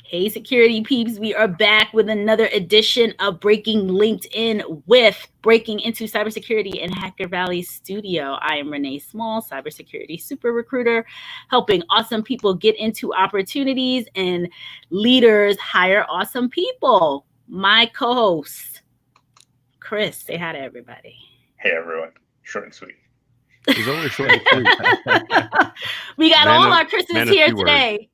Hey, security peeps, we are back with another edition of Breaking LinkedIn with Breaking Into Cybersecurity in Hacker Valley Studio. I am Renee Small, cybersecurity super recruiter, helping awesome people get into opportunities and leaders hire awesome people. My co-host, Chris, say hi to everybody. Hey, everyone. Short and sweet. He's always short and sweet. We got all our Chris's here today.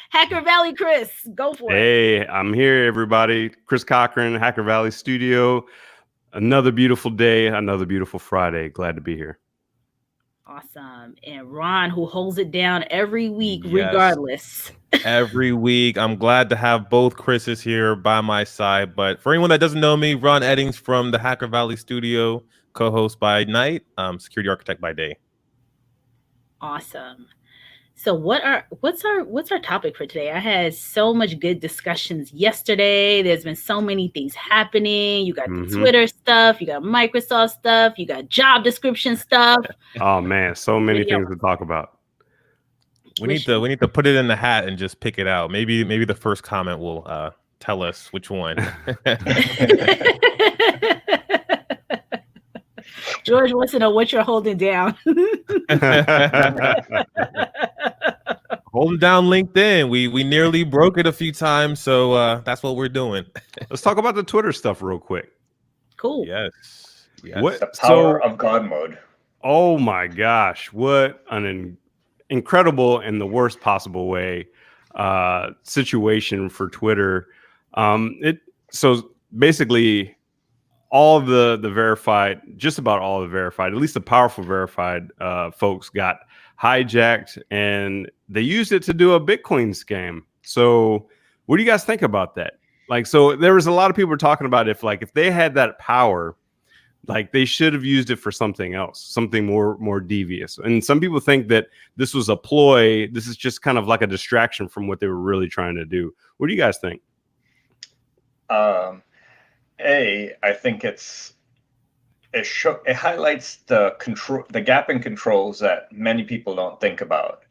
Hacker Valley Chris, go for it. Hey, I'm here, everybody. Chris Cochran, Hacker Valley Studio. Another beautiful day, another beautiful Friday. Glad to be here. Awesome. And Ron, who holds it down every week, regardless. Every week. I'm glad to have both Chris's here by my side. But for anyone that doesn't know me, Ron Eddings from the Hacker Valley Studio, co-host by night, security architect by day. Awesome. So what's our topic for today? I had so much good discussions yesterday. There's been so many things happening. You got the Twitter stuff, you got Microsoft stuff, you got job description stuff. Oh man, so many things to talk about. We need to put it in the hat and just pick it out. Maybe the first comment will tell us which one. George wants to know what you're holding down. Holding down LinkedIn. We nearly broke it a few times, so that's what we're doing. Let's talk about the Twitter stuff real quick. Cool. Yes. What the power of God mode. Oh my gosh, what an incredible in the worst possible way situation for Twitter. So basically all the verified, just about all the verified, at least the powerful verified folks got hijacked, and they used it to do a Bitcoin scam. So what do you guys think about that? Like, so there was a lot of people talking about if they had that power, like they should have used it for something else, something more devious. And some people think that this was a ploy. This is just kind of like a distraction from what they were really trying to do. What do you guys think? I think it highlights the gap in controls that many people don't think about.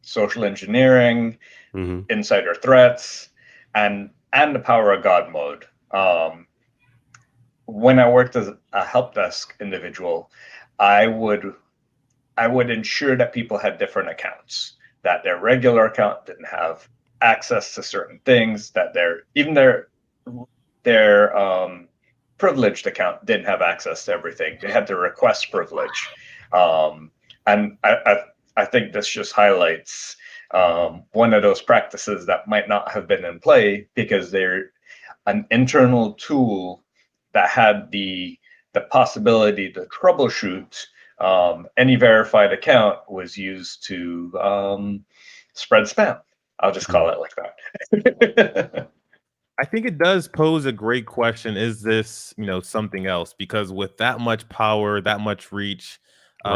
Social engineering, insider threats, and the power of God mode. When I worked as a help desk individual, I would ensure that people had different accounts, that their regular account didn't have access to certain things, that their privileged account didn't have access to everything. They had to request privilege. And I think this just highlights one of those practices that might not have been in play because they're an internal tool that had the possibility to troubleshoot any verified account was used to spread spam. I'll just call it like that. I think it does pose a great question. Is this, something else? Because with that much power, that much reach,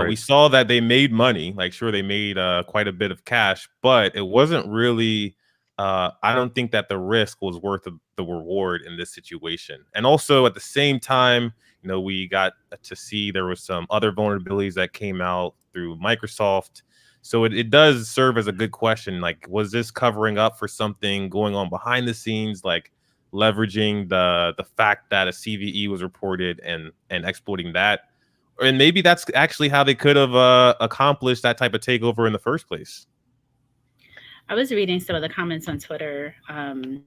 we saw that they made money. Like, sure, they made quite a bit of cash, but it wasn't really. I don't think that the risk was worth the reward in this situation. And also at the same time, we got to see there was some other vulnerabilities that came out through Microsoft. So it does serve as a good question. Like, was this covering up for something going on behind the scenes, like leveraging the fact that a CVE was reported and exploiting that? And maybe that's actually how they could have accomplished that type of takeover in the first place. I was reading some of the comments on Twitter, and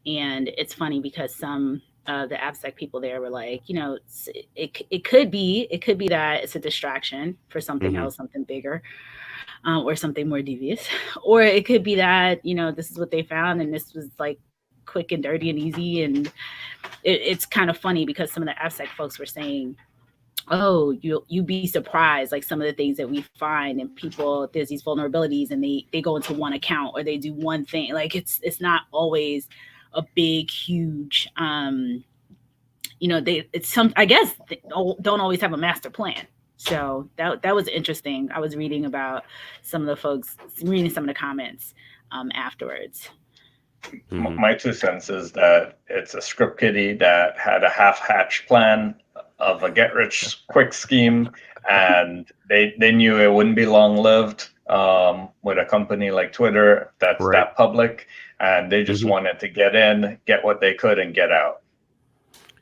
it's funny because some the AppSec people there were like, it could be that it's a distraction for something else, something bigger, or something more devious, or it could be that this is what they found and this was like quick and dirty and easy, and it's kind of funny because some of the AppSec folks were saying, oh, you'd be surprised, like some of the things that we find, and people, there's these vulnerabilities and they go into one account or they do one thing. Like it's not always a big, huge, I guess they don't always have a master plan. So that was interesting. I was reading about some of the folks, reading some of the comments afterwards. My 2 cents is that it's a script kiddie that had a half-hatched plan of a get-rich-quick scheme, and they knew it wouldn't be long-lived, with a company like Twitter that's Right. that public, and they just wanted to get in, get what they could, and get out.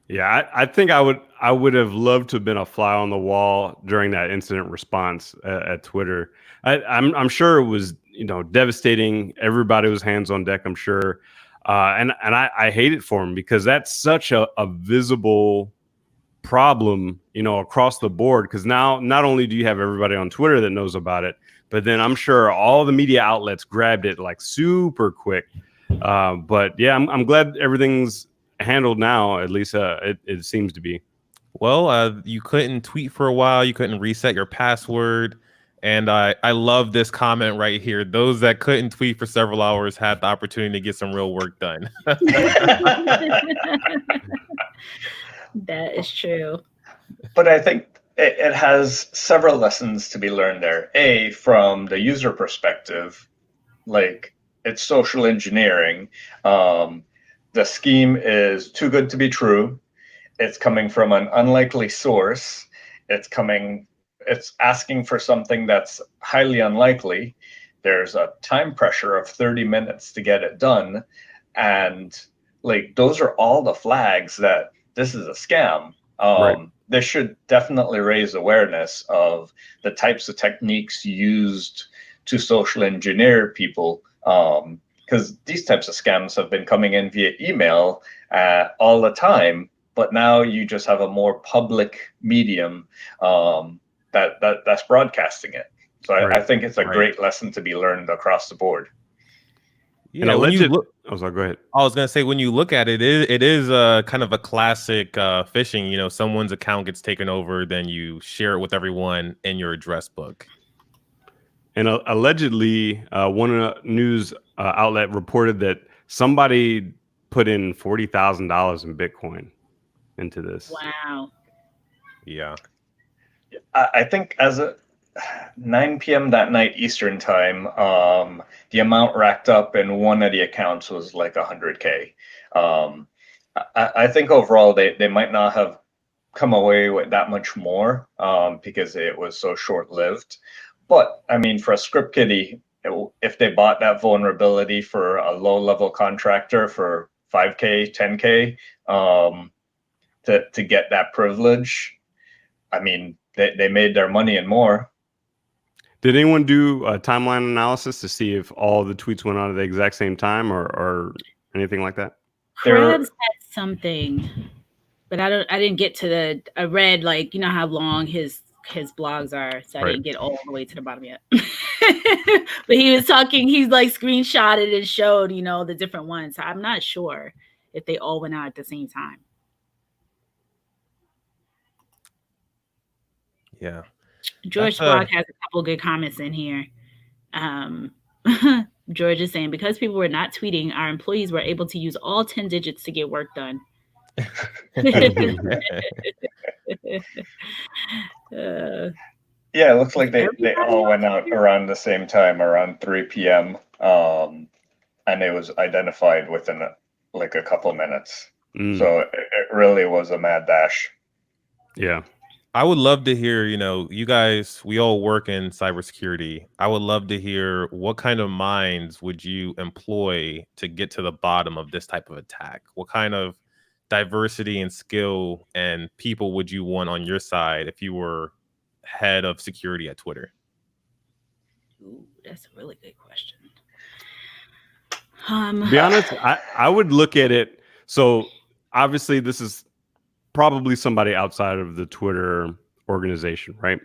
Yeah, I think I would have loved to have been a fly on the wall during that incident response at Twitter. I'm sure it was, you know, devastating. Everybody was hands on deck, I'm sure. And I hate it for him, because that's such a visible problem, you know, across the board. Because now not only do you have everybody on Twitter that knows about it, but then I'm sure all the media outlets grabbed it like super quick. But yeah, I'm glad everything's handled now. At least it seems to be. Well, you couldn't tweet for a while. You couldn't reset your password. And I love this comment right here. Those that couldn't tweet for several hours had the opportunity to get some real work done. That is true. But I think it has several lessons to be learned there. A, from the user perspective, like, it's social engineering. The scheme is too good to be true. It's coming from an unlikely source. It's asking for something that's highly unlikely. There's a time pressure of 30 minutes to get it done. And like, those are all the flags that this is a scam. Right. This should definitely raise awareness of the types of techniques used to social engineer people. Because these types of scams have been coming in via email all the time, but now you just have a more public medium that's broadcasting it. So I think it's a great lesson to be learned across the board. Yeah, and when you look, oh, sorry, go ahead. I was gonna say, when you look at it, it is kind of a classic phishing. You know, someone's account gets taken over, then you share it with everyone in your address book. And allegedly, one news outlet reported that somebody put in $40,000 in Bitcoin into this. Wow. Yeah. I think as a 9 p.m. that night Eastern time, the amount racked up in one of the accounts was like $100K. I think overall they might not have come away with that much more because it was so short-lived. But I mean, for a script kiddie, if they bought that vulnerability for a low-level contractor for 5K, 10K to get that privilege, I mean, they made their money and more. Did anyone do a timeline analysis to see if all the tweets went on at the exact same time or anything like that? Krebs had something, but I didn't get to I read, like, you know how long his blogs are, so I didn't get all the way to the bottom yet. But he was talking, he's like screenshotted and showed, you know, the different ones. So I'm not sure if they all went out at the same time. Yeah. George Blog has a couple good comments in here. George is saying, because people were not tweeting, our employees were able to use all 10 digits to get work done. Yeah, it looks like they all went out around the same time, around 3 p.m. And it was identified within like a couple minutes. So it really was a mad dash. Yeah. I would love to hear, you know, you guys, we all work in cybersecurity. I would love to hear, what kind of minds would you employ to get to the bottom of this type of attack? What kind of diversity and skill and people would you want on your side if you were head of security at Twitter? Ooh, that's a really good question. To be honest, I would look at it. So obviously this is probably somebody outside of the Twitter organization, right?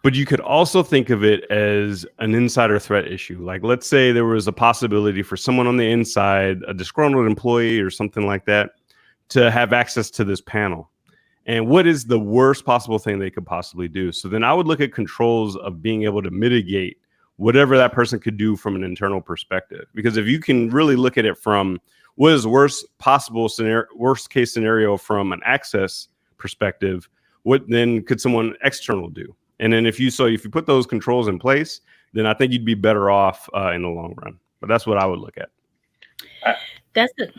But you could also think of it as an insider threat issue. Like, let's say there was a possibility for someone on the inside, a disgruntled employee or something like that, to have access to this panel. And what is the worst possible thing they could possibly do? So then I would look at controls of being able to mitigate whatever that person could do from an internal perspective. Because if you can really look at it from what is worst case scenario from an access perspective, what then could someone external do? And then if you put those controls in place, then I think you'd be better off in the long run. But that's what I would look at. That's it.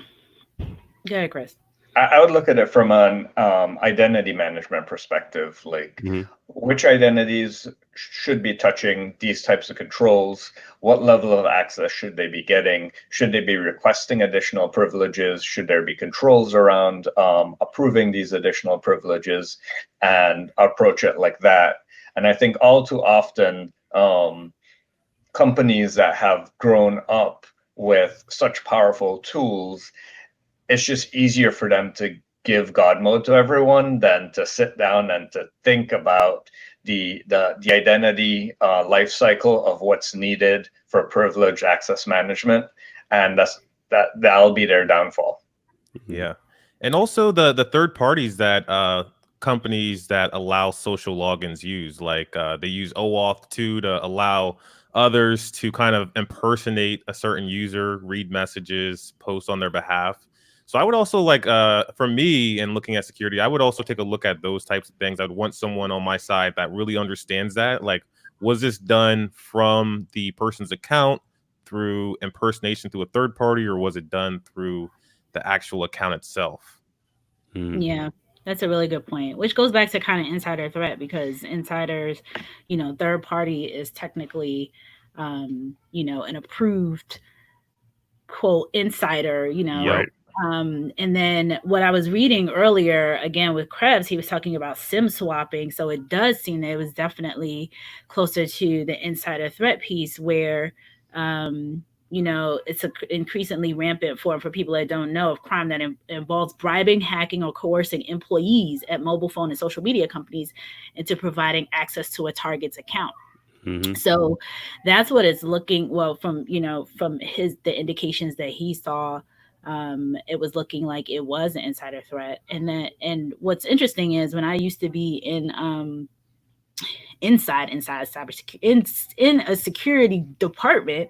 Go ahead, Chris. I would look at it from an identity management perspective, like which identities should be touching these types of controls, what level of access should they be getting, should they be requesting additional privileges, should there be controls around approving these additional privileges, and approach it like that. And I think all too often, companies that have grown up with such powerful tools, it's just easier for them to give God mode to everyone than to sit down and to think about the identity life cycle of what's needed for privileged access management, and that'll be their downfall. Yeah, and also the third parties that companies that allow social logins use, like they use OAuth 2 to allow others to kind of impersonate a certain user, read messages, post on their behalf. So I would also like, for me, and looking at security, I would also take a look at those types of things. I'd want someone on my side that really understands that. Like, was this done from the person's account through impersonation through a third party, or was it done through the actual account itself? Yeah, that's a really good point, which goes back to kind of insider threat, because insiders, third party is technically, an approved quote insider, Right. And then what I was reading earlier, again with Krebs, he was talking about SIM swapping. So it does seem that it was definitely closer to the insider threat piece where, it's an increasingly rampant form, for people that don't know, of crime that involves bribing, hacking, or coercing employees at mobile phone and social media companies into providing access to a target's account. So that's what it's looking, well, from the indications that he saw, it was looking like it was an insider threat. And what's interesting is, when I used to be inside cybersecurity, in a security department,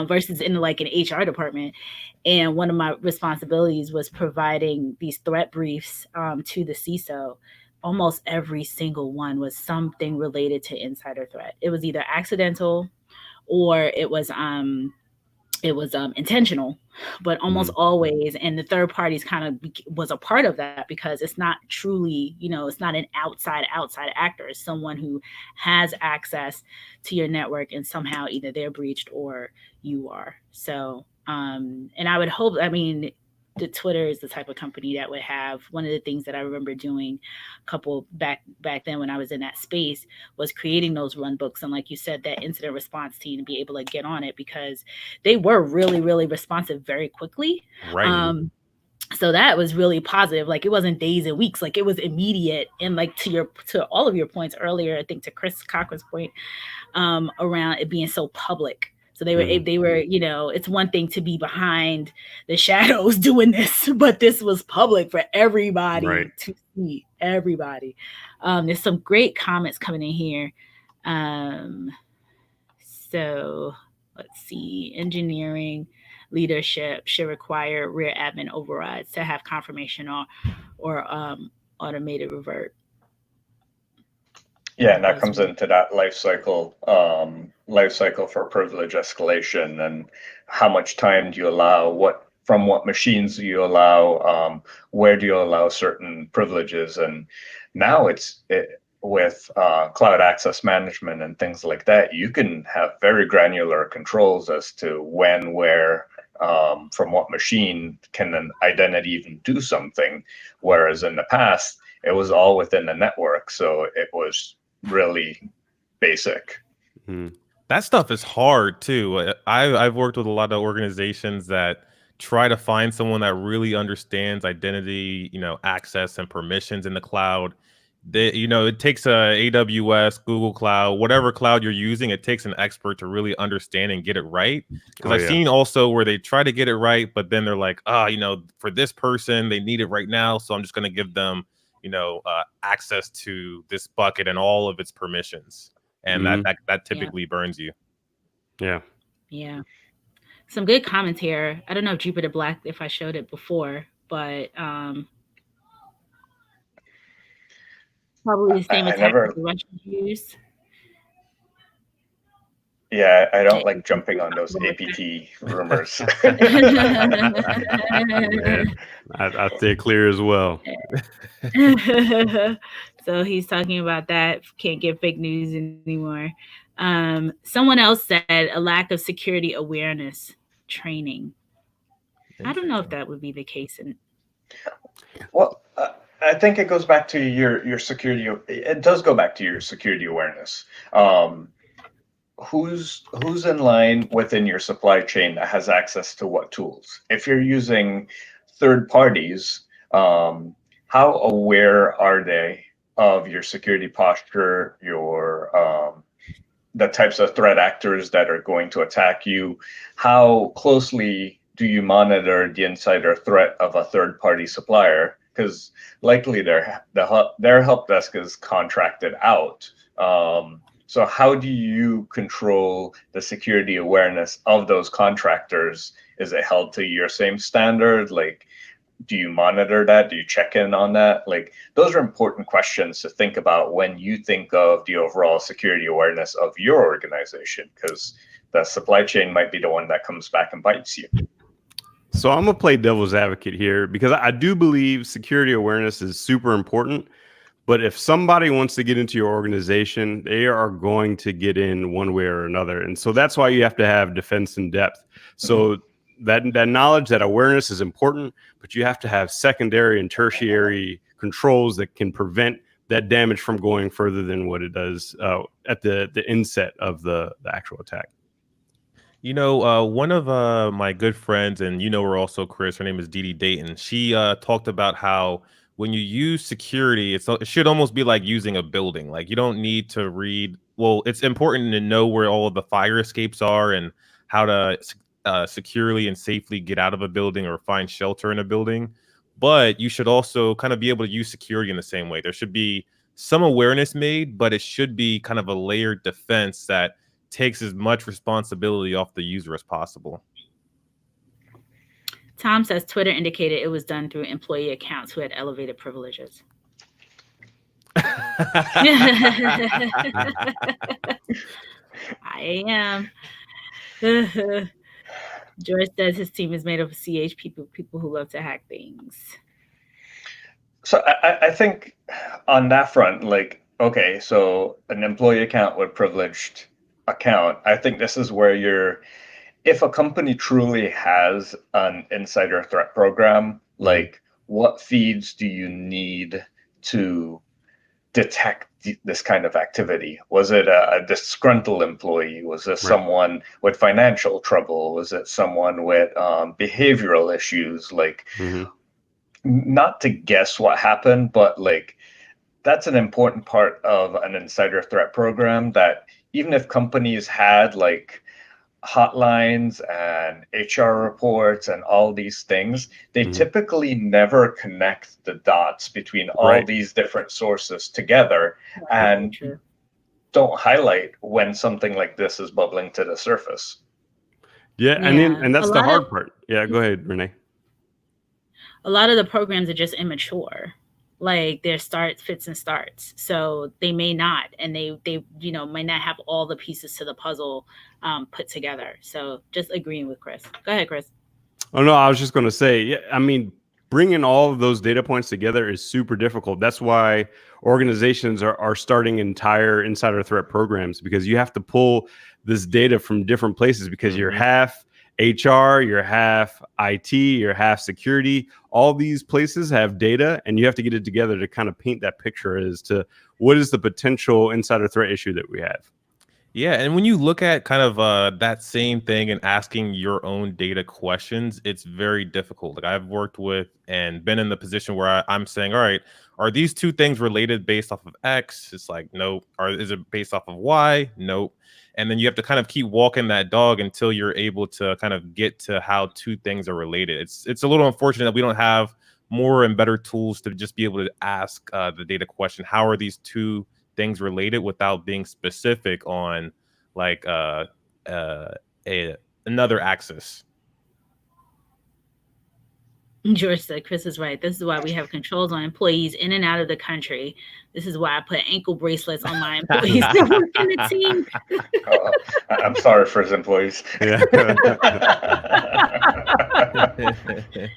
versus in like an HR department, and one of my responsibilities was providing these threat briefs to the CISO. Almost every single one was something related to insider threat. It was either accidental or it was intentional, but almost always. And the third parties kind of was a part of that, because it's not truly, it's not an outside actor. It's someone who has access to your network, and somehow either they're breached or you are. So, and I would hope, the Twitter is the type of company that would have, one of the things that I remember doing a couple back then when I was in that space, was creating those run books. And like you said, that incident response team, to be able to get on it, because they were really, really responsive very quickly. Right. So that was really positive. Like, it wasn't days and weeks, like it was immediate. And like to all of your points earlier, I think to Chris Cochran's point, around it being so public. So they were, it's one thing to be behind the shadows doing this, but this was public for everybody to see. Everybody. There's some great comments coming in here. So let's see. Engineering leadership should require rear admin overrides to have confirmation or automated revert. Yeah, and that comes into that life cycle for privilege escalation, and how much time do you allow, from what machines do you allow, where do you allow certain privileges. And now with cloud access management and things like that, you can have very granular controls as to when, where, from what machine can an identity even do something, whereas in the past it was all within the network, so it was really basic. That stuff is hard too. I've worked with a lot of organizations that try to find someone that really understands identity, access and permissions in the cloud. It takes a AWS, Google Cloud, whatever cloud you're using, it takes an expert to really understand and get it right. Because I've seen also where they try to get it right, but then they're like, for this person, they need it right now, so I'm just going to give them access to this bucket and all of its permissions, and that typically burns you. Yeah, some good comments here. I don't know if Jupiter Black, if I showed it before, but probably the same attack that the Russians use. Yeah, I don't like jumping on those APT rumors. I stay clear as well. So he's talking about that. Can't get fake news anymore. Someone else said a lack of security awareness training. I don't know if that would be the case. Well, I think it goes back to your security. It does go back to your security awareness. Who's in line within your supply chain that has access to what tools? If you're using third parties, how aware are they of your security posture, your the types of threat actors that are going to attack you? How closely do you monitor the insider threat of a third party supplier? Because likely their help desk is contracted out. So how do you control the security awareness of those contractors? Is it held to your same standard? Like, do you monitor that? Do you check in on that? Like, those are important questions to think about when you think of the overall security awareness of your organization, because the supply chain might be the one that comes back and bites you. So I'm gonna play devil's advocate here, because I do believe security awareness is super important. But if somebody wants to get into your organization, they are going to get in one way or another. And so that's why you have to have defense in depth. So that knowledge, that awareness is important, but you have to have secondary and tertiary controls that can prevent that damage from going further than what it does at the inset of the actual attack. You know, one of my good friends, and you know her also, Chris, her name is Dee Dee Dayton. She talked about how when you use security, it should almost be like using a building. Like, you don't need to read. Well, it's important to know where all of the fire escapes are and how to securely and safely get out of a building or find shelter in a building. But you should also kind of be able to use security in the same way. There should be some awareness made, but it should be kind of a layered defense that takes as much responsibility off the user as possible. Tom says Twitter indicated it was done through employee accounts who had elevated privileges. I am. George says his team is made up of CH people who love to hack things. So I think on that front, like, okay, so an employee account with privileged account, I think this is where if a company truly has an insider threat program, like, what feeds do you need to detect this kind of activity? Was it a disgruntled employee? Was it someone with financial trouble? Was it someone with behavioral issues? Like, not to guess what happened, but like, that's an important part of an insider threat program, that even if companies had like hotlines and HR reports and all these things, they typically never connect the dots between all these different sources together and don't highlight when something like this is bubbling to the surface. And that's the hard part. Yeah, go ahead, Renee. A lot of the programs are just immature. Like, their fits and starts, so they may not, and they might not have all the pieces to the puzzle put together. So just agreeing with Chris. Go ahead, Chris. Oh no, I was just going to say, yeah, I mean, bringing all of those data points together is super difficult. That's why organizations are starting entire insider threat programs, because you have to pull this data from different places, because you're half HR, you're half IT, you're half security. All these places have data, and you have to get it together to kind of paint that picture as to what is the potential insider threat issue that we have. Yeah, and when you look at kind of that same thing and asking your own data questions, it's very difficult. Like, I've worked with and been in the position where I'm saying, all right, are these two things related based off of X? It's like, nope. Or is it based off of Y? Nope. And then you have to kind of keep walking that dog until you're able to kind of get to how two things are related. It's a little unfortunate that we don't have more and better tools to just be able to ask the data question, how are these two things related, without being specific on like another axis. George said, Chris is right. This is why we have controls on employees in and out of the country. This is why I put ankle bracelets on my employees that work in the team. I'm sorry for his employees. Yeah.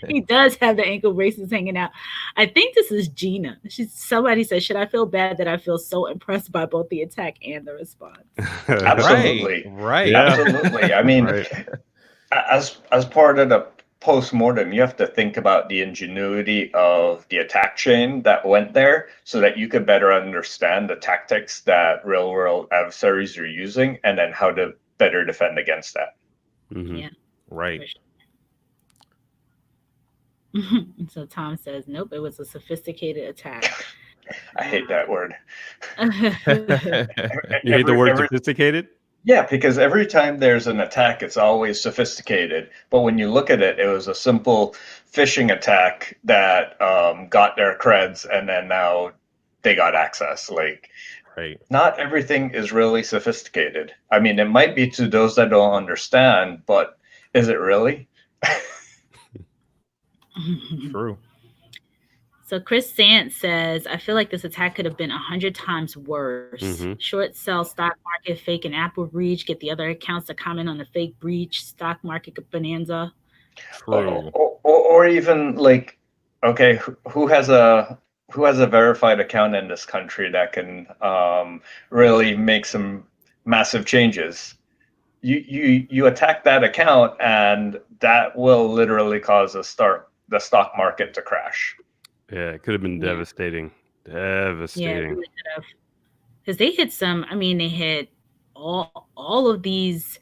He does have the ankle bracelets hanging out. I think this is Gina. Somebody said, should I feel bad that I feel so impressed by both the attack and the response? Absolutely. Right. Yeah. Absolutely. I mean, Right. as part of the post-mortem, you have to think about the ingenuity of the attack chain that went there so that you could better understand the tactics that real-world adversaries are using and then how to better defend against that. Mhm. Yeah. Right. So Tom says, nope, it was a sophisticated attack. I hate that word. You hate the word sophisticated? Yeah, because every time there's an attack, it's always sophisticated. But when you look at it, it was a simple phishing attack that got their creds, and then now they got access. Like, Right. not everything is really sophisticated. I mean, it might be to those that don't understand, but is it really? True. So Chris Sant says, I feel like this attack could have been 100 times worse. Mhm. Short sell stock market, fake an Apple breach, get the other accounts to comment on the fake breach, stock market bonanza. True. Or even like, okay, who has a verified account in this country that can really make some massive changes? You attack that account, and that will literally cause the stock market to crash. Yeah, it could have been devastating. Devastating. Yeah, really could have. Because they hit some, I mean, they hit all of these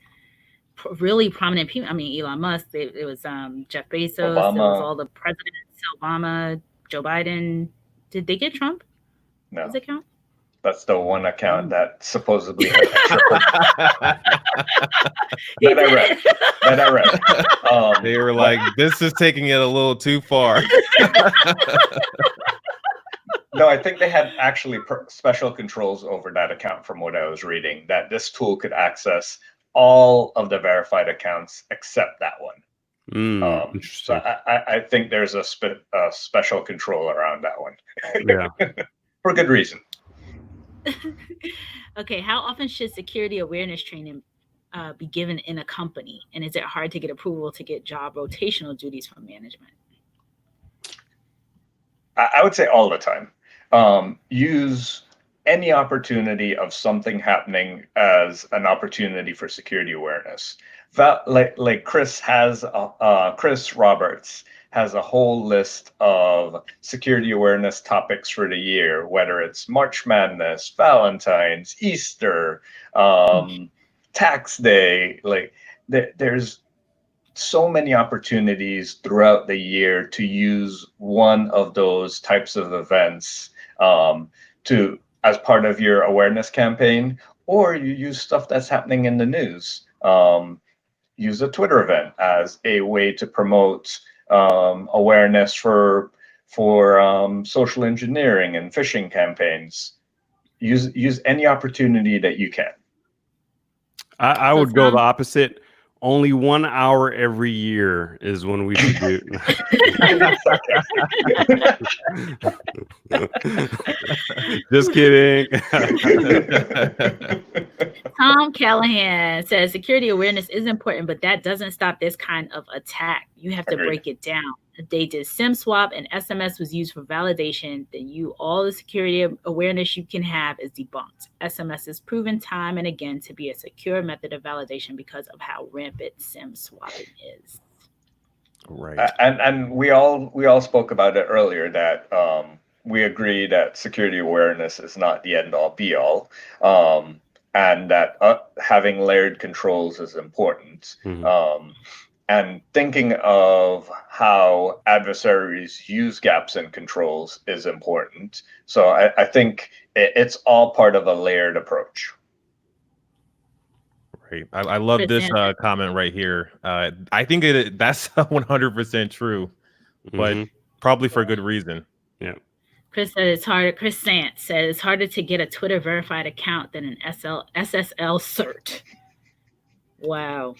really prominent people. I mean, Elon Musk, it was Jeff Bezos, Obama. it was all the presidents, Obama, Joe Biden. Did they get Trump? No. Does it count? That's the one account that supposedly had extra. that I read. They were like, this is taking it a little too far. No, I think they had actually special controls over that account from what I was reading, that this tool could access all of the verified accounts except that one. Interesting. So I think there's a special control around that one. Yeah. For good reason. Okay, how often should security awareness training be given in a company? And is it hard to get approval to get job rotational duties from management? I would say all the time. Use any opportunity of something happening as an opportunity for security awareness. Like Chris Roberts has a whole list of security awareness topics for the year, whether it's March Madness, Valentine's, Easter, tax day. Like there's so many opportunities throughout the year to use one of those types of events as part of your awareness campaign, or you use stuff that's happening in the news. Use a Twitter event as a way to promote awareness for social engineering and phishing campaigns. Use any opportunity that you can. I would go the opposite. Only 1 hour every year is when we should do. Just kidding. Tom Callahan says security awareness is important, but that doesn't stop this kind of attack. You have to break it down. If they did SIM swap and SMS was used for validation, then all the security awareness you can have is debunked. SMS is proven time and again to be a secure method of validation because of how rampant SIM swapping is. Right. And we all spoke about it earlier that we agree that security awareness is not the end all be all. And that having layered controls is important. And thinking of how adversaries use gaps in controls is important. So I think it's all part of a layered approach. Right. I love this comment right here. I think that's 100% true, but probably for good reason. Yeah. Chris said it's harder. Chris Sant said it's harder to get a Twitter verified account than an SSL cert. Wow.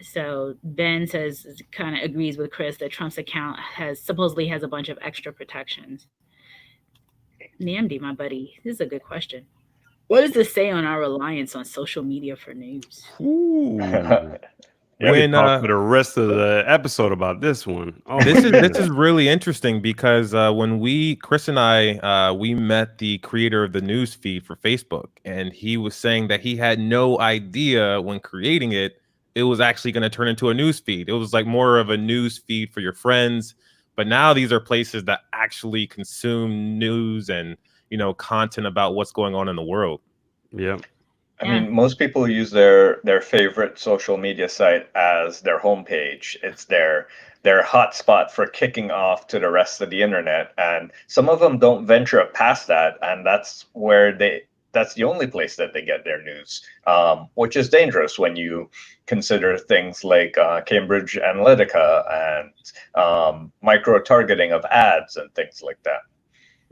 So Ben says, kind of agrees with Chris that Trump's account supposedly has a bunch of extra protections. Namdi, my buddy, this is a good question. What does this say on our reliance on social media for news? Ooh. When talk for the rest of the episode about this one. Oh, this is really interesting because when Chris and I we met the creator of the news feed for Facebook, and he was saying that he had no idea when creating it was actually going to turn into a news feed. It was like more of a news feed for your friends, but now these are places that actually consume news and content about what's going on in the world. Yeah. I mean, most people use their favorite social media site as their homepage. It's their hotspot for kicking off to the rest of the internet, and some of them don't venture past that, and that's the only place that they get their news, which is dangerous when you consider things like Cambridge Analytica and micro targeting of ads and things like that.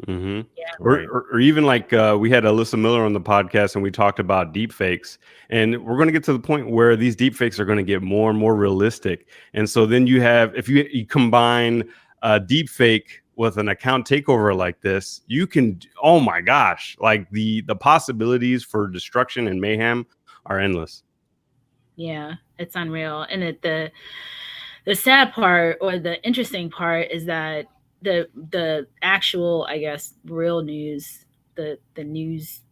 Mm-hmm. Yeah. Or even like we had Alyssa Miller on the podcast, and we talked about deep fakes, and we're going to get to the point where these deep fakes are going to get more and more realistic. And so then you have, if you combine a deep fake with an account takeover like this, you can, oh my gosh, like the possibilities for destruction and mayhem are endless. Yeah, it's unreal. And the sad part, or the interesting part, is that the actual, I guess, real news, the news,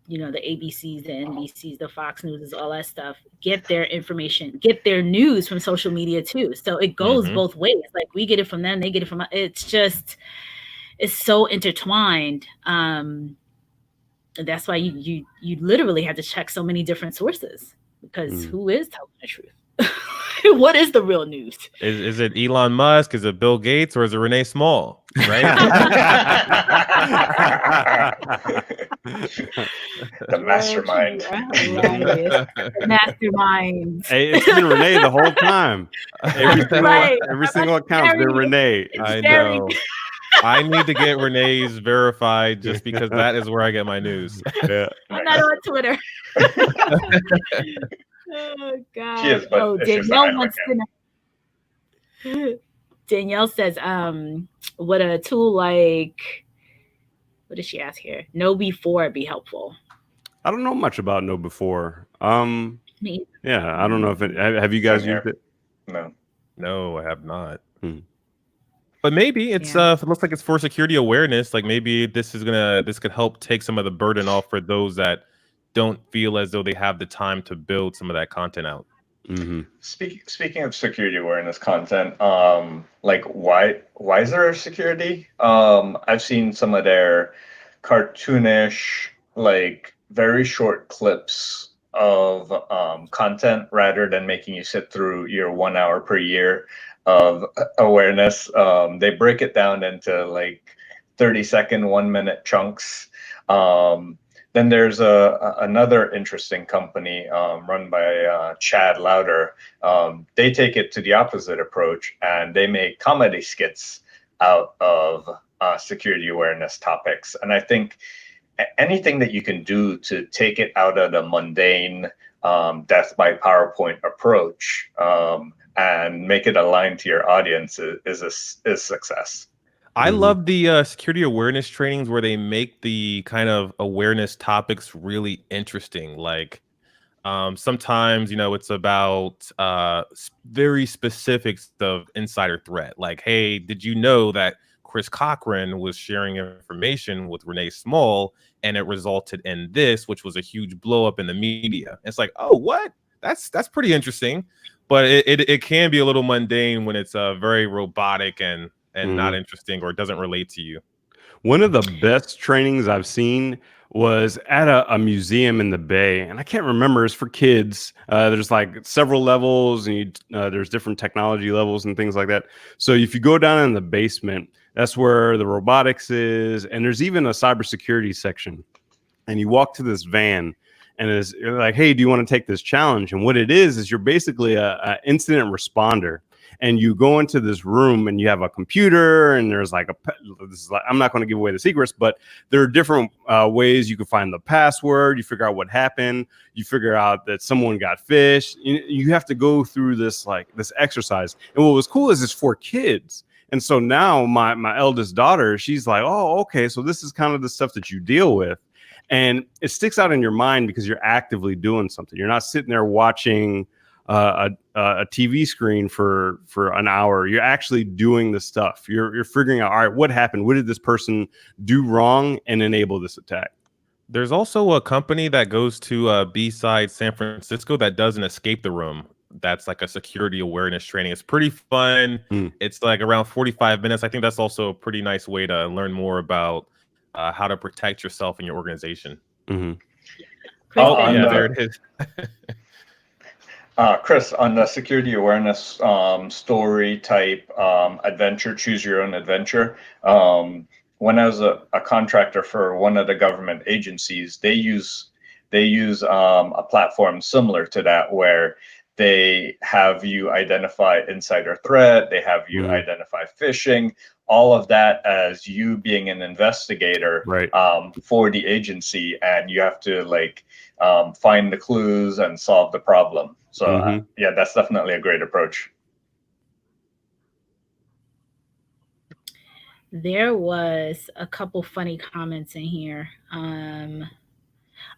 the ABCs, the NBCs, the Fox News, all that stuff, get their information, get their news from social media too. So it goes both ways. Like, we get it from them, they get it from us. It's so intertwined. That's why you literally have to check so many different sources, because who is telling the truth? What is the real news? Is it Elon Musk? Is it Bill Gates? Or is it Renee Small? Right? The mastermind. Mastermind. Hey, it's been Renee the whole time. Every single account's been Renee. I know. I need to get Renee's verified, just because that is where I get my news. Yeah. I'm not on Twitter. Oh God! She is, but Danielle wants to know. Danielle says, "Would a tool like, what does she ask here? Know Before be helpful?" I don't know much about Know Before. Me. Yeah, I don't know if have you guys used it? No, I have not. But maybe it's it looks like it's for security awareness. Like, maybe this could help take some of the burden off for those that don't feel as though they have the time to build some of that content out. Mm-hmm. Speaking of security awareness content, like why is there security? I've seen some of their cartoonish, like very short clips of content, rather than making you sit through your 1 hour per year of awareness. They break it down into like 30-second, 1 minute chunks. Then there's another interesting company run by Chad Lauder. They take it to the opposite approach, and they make comedy skits out of security awareness topics. And I think anything that you can do to take it out of the mundane death by PowerPoint approach and make it aligned to your audience is success. I love the security awareness trainings where they make the kind of awareness topics really interesting. Like, sometimes, it's about very specifics of insider threat. Like, hey, did you know that Cochran was sharing information with Renee Small, and it resulted in this, which was a huge blow up in the media? It's like, oh, what? That's pretty interesting. But it can be a little mundane when it's very robotic and not interesting, or it doesn't relate to you. One of the best trainings I've seen was at a museum in the Bay, and I can't remember. It's for kids. There's like several levels, and there's different technology levels and things like that. So if you go down in the basement, that's where the robotics is, and there's even a cybersecurity section. And you walk to this van, and you're like, hey, do you want to take this challenge? And what it is you're basically a incident responder. and you go into this room and you have a computer and there's like I'm not going to give away the secrets, but there are different ways you can find the password. You figure out what happened. You figure out that someone got phished. You have to go through this exercise. And what was cool is it's for kids. And so now my eldest daughter, she's like, oh, okay, so this is kind of the stuff that you deal with. And it sticks out in your mind because you're actively doing something. You're not sitting there watching a TV screen for an hour. You're actually doing the stuff. You're figuring out, all right, what happened? What did this person do wrong and enable this attack? There's also a company that goes to B-side San Francisco that does an escape the room. That's like a security awareness training. It's pretty fun. It's like around 45 minutes. I think that's also a pretty nice way to learn more about how to protect yourself and your organization. Mm-hmm. There it is. Chris, on the security awareness story type adventure, choose your own adventure. When I was a contractor for one of the government agencies, they use a platform similar to that where they have you identify insider threat, they have you identify phishing, all of that as you being an investigator for the agency, and you have to find the clues and solve the problem. So yeah, that's definitely a great approach. There was a couple funny comments in here.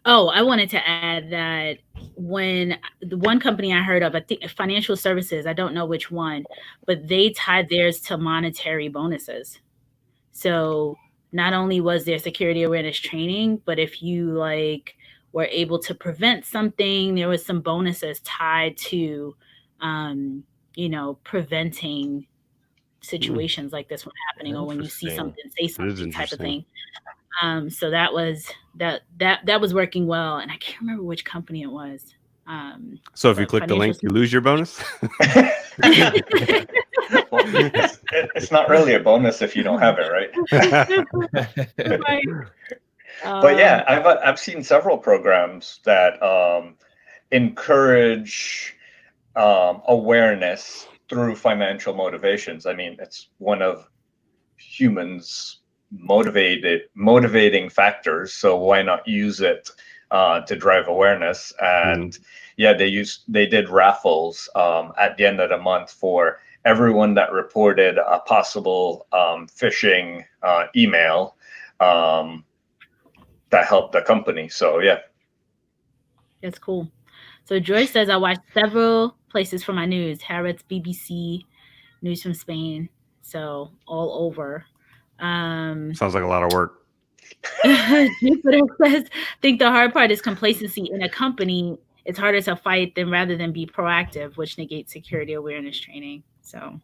Oh, I wanted to add that when the one company I heard of, I think financial services, I don't know which one, but they tied theirs to monetary bonuses. So not only was there security awareness training, but if you were able to prevent something, there was some bonuses tied to, preventing situations like this from happening, or when you see something, say something type of thing. So that was working well, and I can't remember which company it was. So if you click the link, you lose your bonus. It's not really a bonus if you don't have it, right? But yeah, I've seen several programs that encourage awareness through financial motivations. I mean, it's one of humans' motivating factors. So why not use it to drive awareness? And yeah, they did raffles at the end of the month for everyone that reported a possible phishing email that helped the company. So yeah, that's cool. So George says, I watched several places for my news: Harrods, BBC, News from Spain. So all over. Sounds like a lot of work. Jupiter says, I think the hard part is complacency in a company. It's harder to fight rather than be proactive, which negates security awareness training. So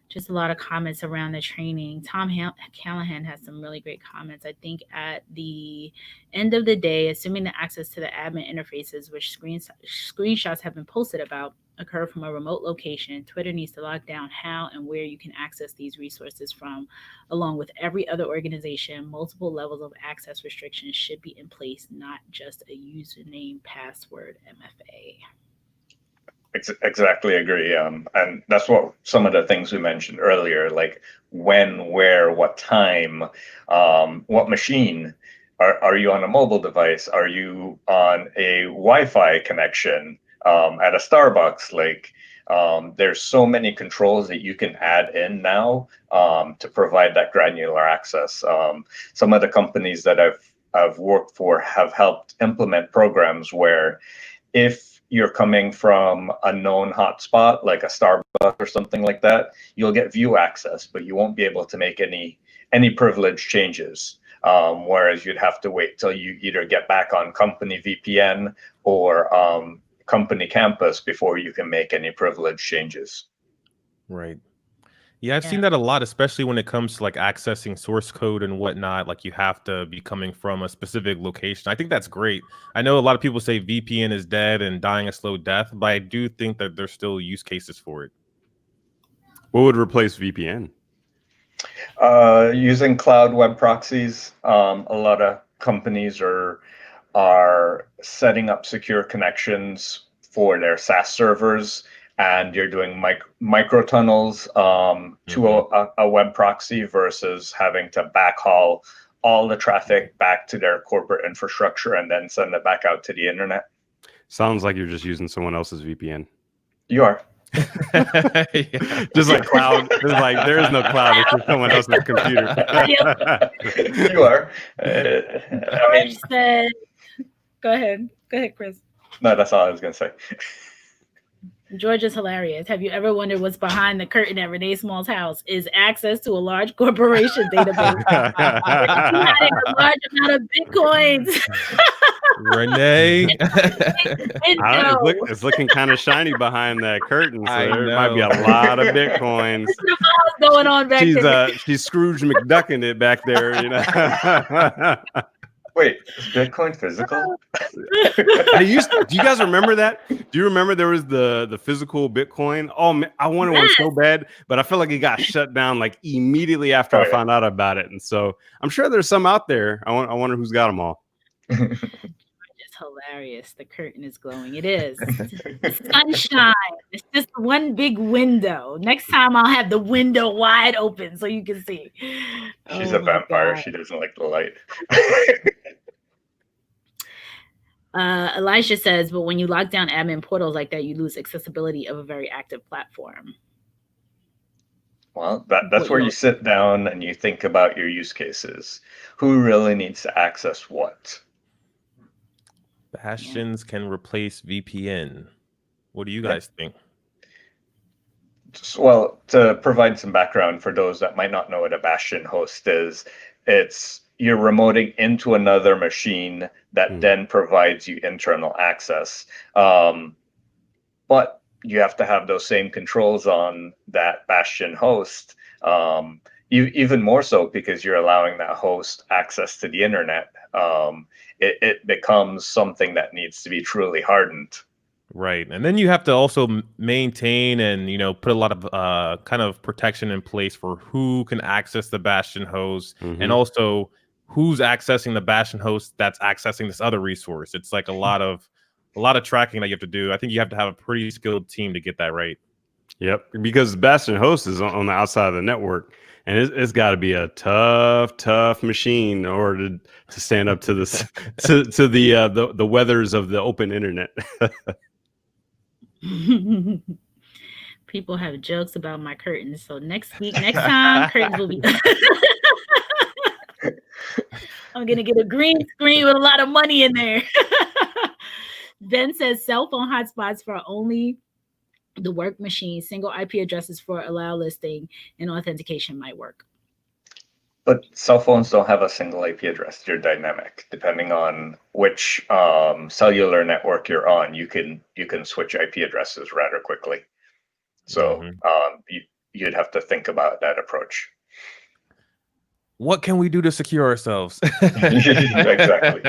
just a lot of comments around the training. Tom Callahan has some really great comments. I think at the end of the day, assuming the access to the admin interfaces, which screenshots have been posted about, occur from a remote location, Twitter needs to lock down how and where you can access these resources from. Along with every other organization, multiple levels of access restrictions should be in place, not just a username, password, MFA. Exactly agree. And that's what some of the things we mentioned earlier, like when, where, what time, what machine. Are you on a mobile device? Are you on a Wi-Fi connection at a Starbucks? There's so many controls that you can add in now to provide that granular access. Some of the companies that I've worked for have helped implement programs where if you're coming from a known hotspot, like a Starbucks or something like that, you'll get view access, but you won't be able to make any privilege changes. Whereas you'd have to wait till you either get back on company VPN or company campus before you can make any privilege changes. Right. Yeah, I've seen that a lot, especially when it comes to accessing source code and whatnot. Like you have to be coming from a specific location. I think that's great. I know a lot of people say VPN is dead and dying a slow death, but I do think that there's still use cases for it. What would replace VPN? Using cloud web proxies. A lot of companies are setting up secure connections for their SaaS servers and you're doing micro tunnels to a web proxy versus having to backhaul all the traffic back to their corporate infrastructure and then send it back out to the internet. Sounds like you're just using someone else's VPN. You are. Just like cloud. It's like there is no cloud. It's just someone else's computer. You are. Go ahead, Chris. No, that's all I was going to say. George is hilarious. Have you ever wondered what's behind the curtain at Renee Small's house? Is access to a large corporation database. A large amount of Bitcoins. Renee. It's looking kind of shiny behind that curtain, so there might be a lot of Bitcoins. What's going on back there? She's Scrooge McDucking it back there, you know. Wait, is Bitcoin physical? Do you guys remember that? Do you remember there was the physical Bitcoin? Oh man, I wanted one so bad, but I feel like it got shut down like immediately after I found out about it. And so I'm sure there's some out there. I wonder who's got them all. It's hilarious. The curtain is glowing. It is. Sunshine. It's just one big window. Next time I'll have the window wide open so you can see. She's a vampire. God. She doesn't like the light. Elisha says, but when you lock down admin portals like that, you lose accessibility of a very active platform. Well, that's where you sit down and you think about your use cases. Who really needs to access what? Bastions can replace VPN. What do you guys think? Well, to provide some background for those that might not know what a Bastion host is, it's you're remoting into another machine that then provides you internal access. But you have to have those same controls on that Bastion host, even more so because you're allowing that host access to the internet. It becomes something that needs to be truly hardened. Right. And then you have to also maintain and, put a lot of kind of protection in place for who can access the Bastion host and also who's accessing the Bastion host that's accessing this other resource. It's like a lot of tracking that you have to do. I think you have to have a pretty skilled team to get that right. Yep. Because Bastion host is on the outside of the network. And it's got to be a tough machine in order to stand up to this to the weathers of the open internet. People have jokes about my curtains. So next time, curtains will be. I'm gonna get a green screen with a lot of money in there. Ben says cell phone hotspots for only the work machine, single IP addresses for allow listing and authentication might work. But cell phones don't have a single IP address. They're dynamic. Depending on which cellular network you're on, you can switch IP addresses rather quickly. So you'd have to think about that approach. What can we do to secure ourselves? Exactly.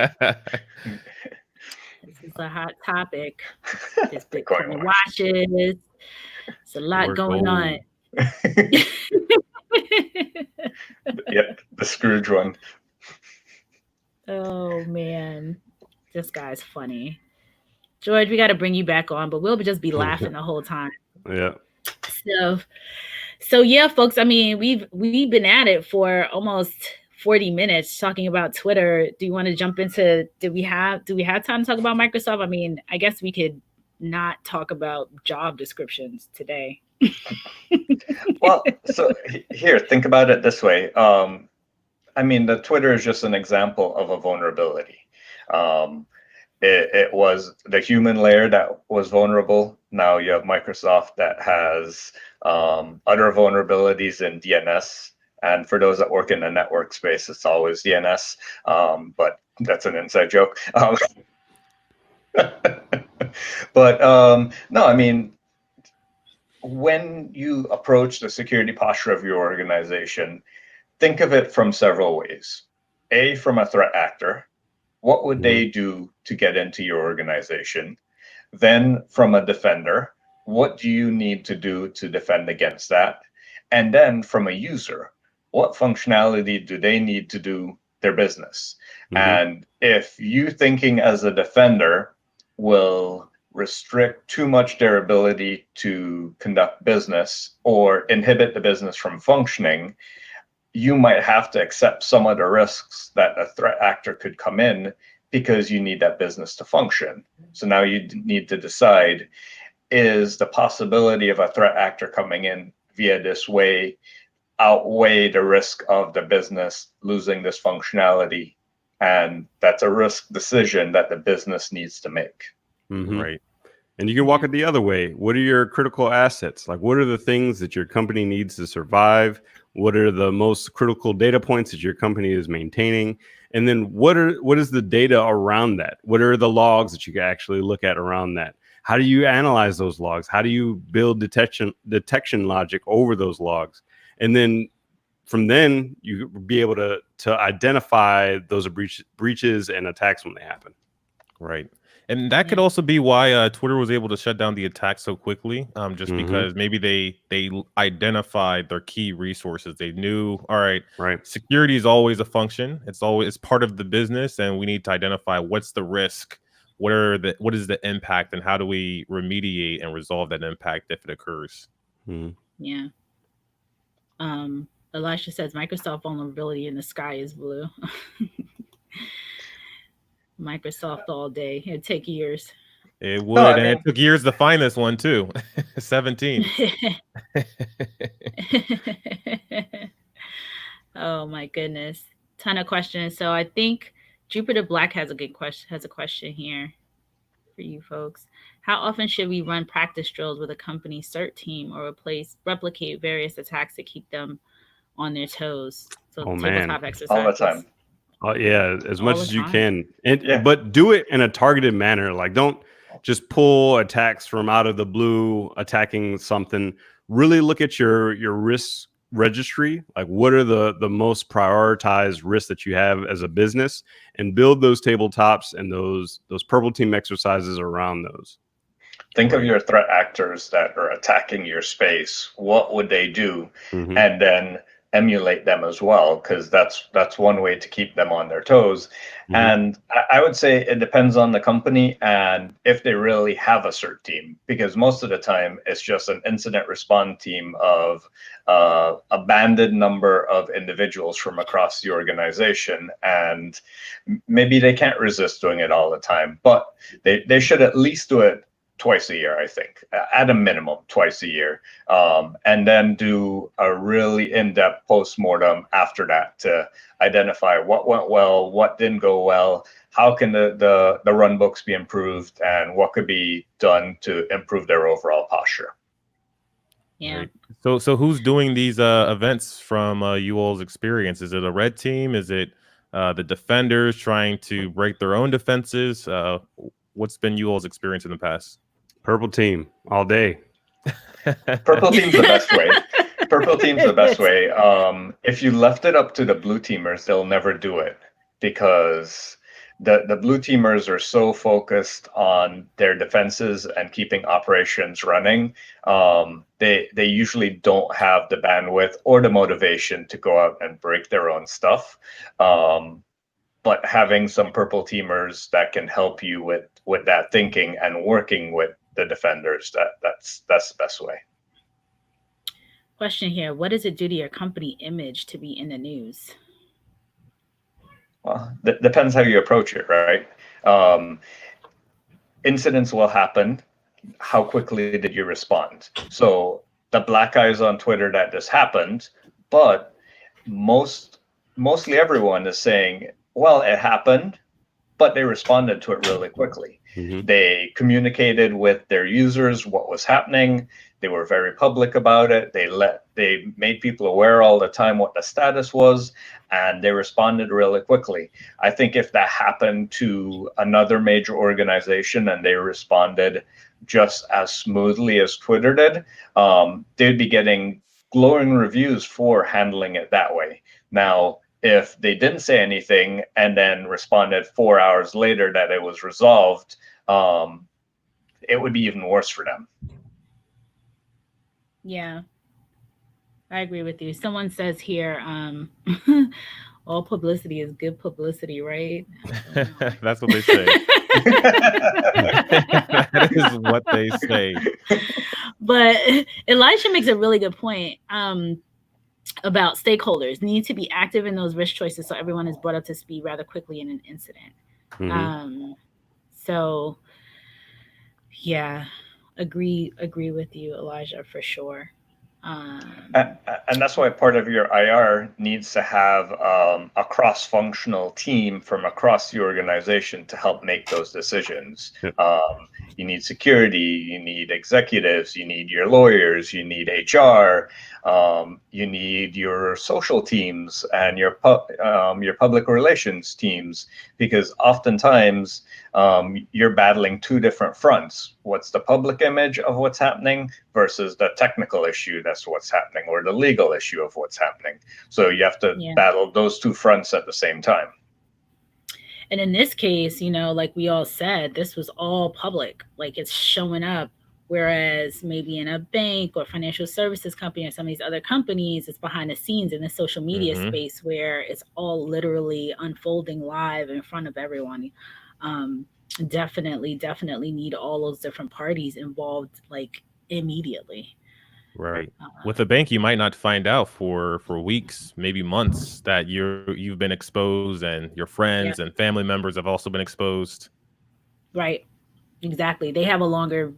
This is a hot topic. There's Bitcoin watches. It's a lot going on. Yep, the Scrooge one. Oh man, this guy's funny. George, we got to bring you back on, but we'll just be laughing the whole time. Yeah. So yeah, folks. I mean, we've been at it for almost 40 minutes talking about Twitter. Do you want to jump into? Do we have time to talk about Microsoft? I mean, I guess we could not talk about job descriptions today. Well, so here, think about it this way. I mean, the Twitter is just an example of a vulnerability. It was the human layer that was vulnerable. Now you have Microsoft that has other vulnerabilities in DNS. And for those that work in the network space, it's always DNS. But that's an inside joke. But no, I mean, when you approach the security posture of your organization, think of it from several ways. A, from a threat actor. What would they do to get into your organization? Then from a defender, what do you need to do to defend against that? And then from a user, what functionality do they need to do their business? And if you thinking as a defender will restrict too much their ability to conduct business or inhibit the business from functioning, you might have to accept some of the risks that a threat actor could come in because you need that business to function. So now you need to decide, is the possibility of a threat actor coming in via this way outweigh the risk of the business losing this functionality? And that's a risk decision that the business needs to make. Mm-hmm. Right. And you can walk it the other way. What are your critical assets? Like, what are the things that your company needs to survive? What are the most critical data points that your company is maintaining? And then what is the data around that? What are the logs that you can actually look at around that? How do you analyze those logs? How do you build detection logic over those logs? And then from then you be able to identify those breaches and attacks when they happen. Right. And that could also be why Twitter was able to shut down the attack so quickly, just because maybe they identified their key resources. They knew, all right, security is always a function. It's part of the business, and we need to identify what's the risk, what is the impact, and how do we remediate and resolve that impact if it occurs. Yeah. Elisha says Microsoft vulnerability in the sky is blue. Microsoft all day. It'd take years. It would, and it took years to find this one too. 17. Oh my goodness. Ton of questions. So I think Jupiter Black has a question here for you folks. How often should we run practice drills with a company CERT team or replicate various attacks to keep them on their toes? So tabletop exercises. All the time. Oh yeah, as much as you can, but do it in a targeted manner. Like, don't just pull attacks from out of the blue, attacking something. Really look at your risk registry. Like, what are the most prioritized risks that you have as a business, and build those tabletops and those purple team exercises around those. Think of your threat actors that are attacking your space. What would they do? And then emulate them as well, because that's one way to keep them on their toes. And I would say it depends on the company and if they really have a CERT team, because most of the time it's just an incident response team of a banded number of individuals from across the organization, and maybe they can't resist doing it all the time, but they should at least do it twice a year, I think, at a minimum twice a year, and then do a really in-depth post-mortem after that to identify what went well, what didn't go well, how can the run books be improved, and what could be done to improve their overall posture. Yeah. Right. So who's doing these events from you all's experience? Is it a red team? Is it the defenders trying to break their own defenses? What's been you all's experience in the past? Purple team all day. Purple team's the best way. Purple team's the best way. If you left it up to the blue teamers, they'll never do it, because the blue teamers are so focused on their defenses and keeping operations running. They usually don't have the bandwidth or the motivation to go out and break their own stuff. But having some purple teamers that can help you with that thinking and working with the defenders, that's the best way. Question here: what does it do to your company image to be in the news? Well, depends how you approach it, right? Incidents will happen. How quickly did you respond? So the black eyes on Twitter that this happened, but mostly everyone is saying, well, it happened, but they responded to it really quickly. They communicated with their users what was happening. They were very public about it. They made people aware all the time what the status was, and they responded really quickly. I think if that happened to another major organization and they responded just as smoothly as Twitter did, they'd be getting glowing reviews for handling it that way. Now, if they didn't say anything and then responded 4 hours later that it was resolved, it would be even worse for them. Yeah, I agree with you. Someone says here, all publicity is good publicity, right? That's what they say. That is what they say. But Elijah makes a really good point about stakeholders need to be active in those risk choices so everyone is brought up to speed rather quickly in an incident. So yeah, agree with you, Elijah, for sure. And that's why part of your IR needs to have a cross-functional team from across the organization to help make those decisions. Yep. You need security, you need executives, you need your lawyers, you need HR, you need your social teams and your public relations teams, because oftentimes you're battling two different fronts. What's the public image of what's happening versus the technical issue that's what's happening, or the legal issue of what's happening. So you have to battle those two fronts at the same time. And in this case, like we all said, this was all public, like it's showing up. Whereas maybe in a bank or financial services company or some of these other companies, it's behind the scenes in the social media space where it's all literally unfolding live in front of everyone. Definitely need all those different parties involved, like immediately. Right. With a bank, you might not find out for weeks, maybe months, that you've been exposed, and your friends and family members have also been exposed. Right. Exactly. They have a longer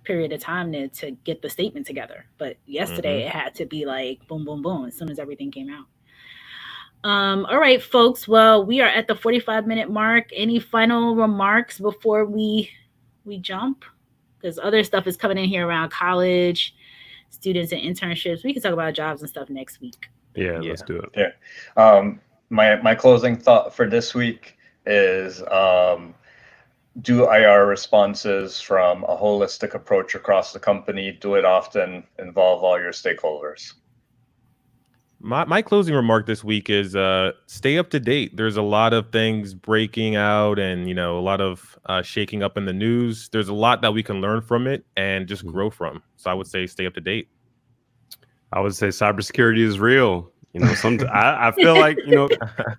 period of time to get the statement together. But yesterday it had to be like boom, boom, boom as soon as everything came out. All right, folks. Well, we are at the 45-minute mark. Any final remarks before we jump? Because other stuff is coming in here around college, students and internships. We can talk about jobs and stuff next week. Yeah. Let's do it. Yeah. My closing thought for this week is do IR responses from a holistic approach across the company. Do it often. Involve all your stakeholders. My closing remark this week is stay up to date. There's a lot of things breaking out and, a lot of shaking up in the news. There's a lot that we can learn from it and just grow from. So I would say stay up to date. I would say cybersecurity is real. I feel like,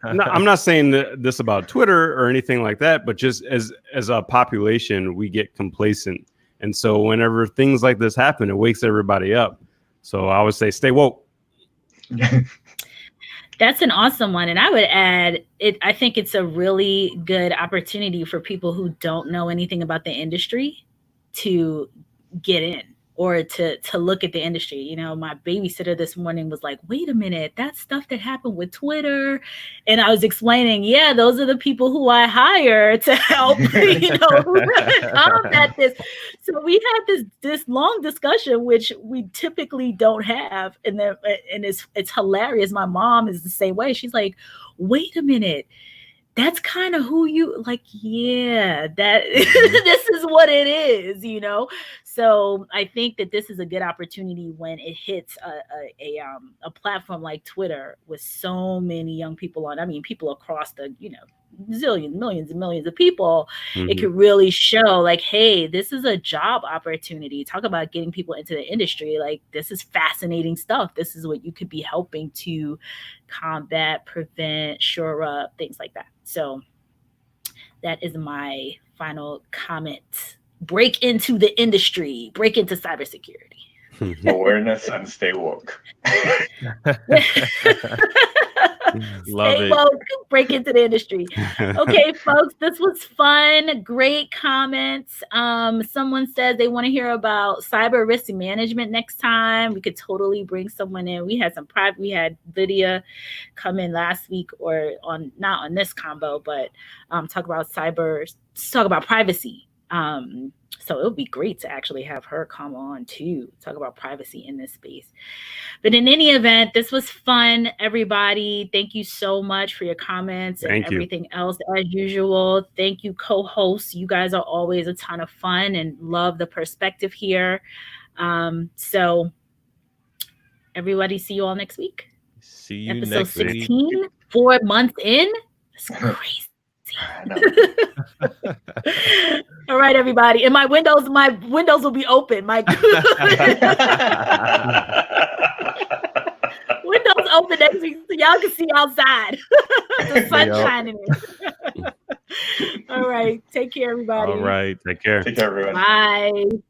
I'm not saying this about Twitter or anything like that, but just as a population, we get complacent. And so whenever things like this happen, it wakes everybody up. So I would say stay woke. That's an awesome one. And I would add I think it's a really good opportunity for people who don't know anything about the industry to get in or to look at the industry. My babysitter this morning was like, wait a minute, that stuff that happened with Twitter. And I was explaining, those are the people who I hire to help, combat this. So we had this long discussion, which we typically don't have. And it's hilarious. My mom is the same way. She's like, wait a minute. That's kind of who you like. Yeah, that this is what it is, So I think that this is a good opportunity when it hits a platform like Twitter with so many young people on. I mean, people across the zillions, millions and millions of people. It could really show like, hey, this is a job opportunity. Talk about getting people into the industry. Like, this is fascinating stuff. This is what you could be helping to combat, prevent, shore up, things like that. So that is my final comment. Break into the industry. Break into cybersecurity. Awareness and stay woke. Love stay it. woke, break into the industry. Okay, folks, this was fun. Great comments. Someone said they want to hear about cyber risk management next time. We could totally bring someone in. We had Lydia come in last week, or not on this combo, but talk about privacy. So it would be great to actually have her come on to talk about privacy in this space. But in any event, this was fun, everybody. Thank you so much for your comments and everything else as usual. Thank you, co-hosts. You guys are always a ton of fun and love the perspective here. So everybody, see you all next week. See you Episode next 16, week. 4 months in. It's crazy. All right, everybody. And my windows will be open. My windows open next week so y'all can see outside. The sun shining in. All right. right. Take care, everybody. All right. Take care. Take care, everyone. Bye.